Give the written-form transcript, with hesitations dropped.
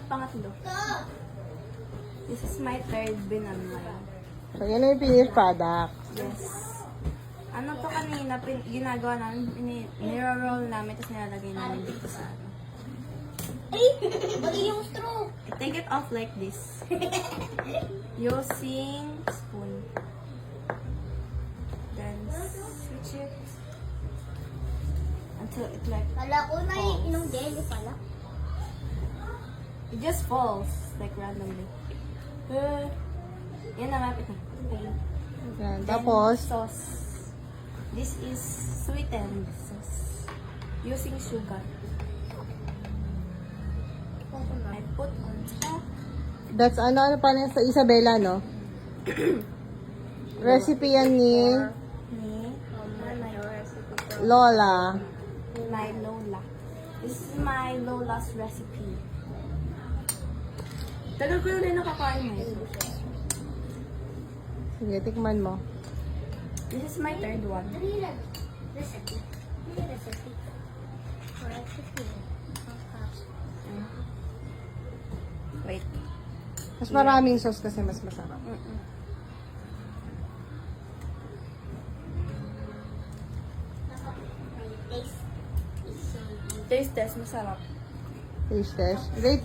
pangatlo. This is my third binamay. So, yan na yung finished product. Yes. Ano to kanina, ginagawa namin, niro-roll namin, tapos nilalagay namin dito sa ano. Ay! Bagi yung straw. Take it off like this. Using spoon. Then, switch it. Until it like, Kala ko na yung jelly pala. it just falls, like randomly. Yan na, mapit na. Okay. Yan. Then, Tapos, sauce. This is sweetened sauce. Using sugar. I put on top. that's ano pa niya sa Isabela, no? Recipe yan ni Me. My recipe. Lola. My Lola. This is my Lola's recipe. Tagal ko na rin nakakain mo. Sige, tikman mo. This is my third one. Recipe. Recipe. Recipe. Wait. Mas maraming sauce kasi mas masarap. Taste. Taste test, masarap. Taste test. Rate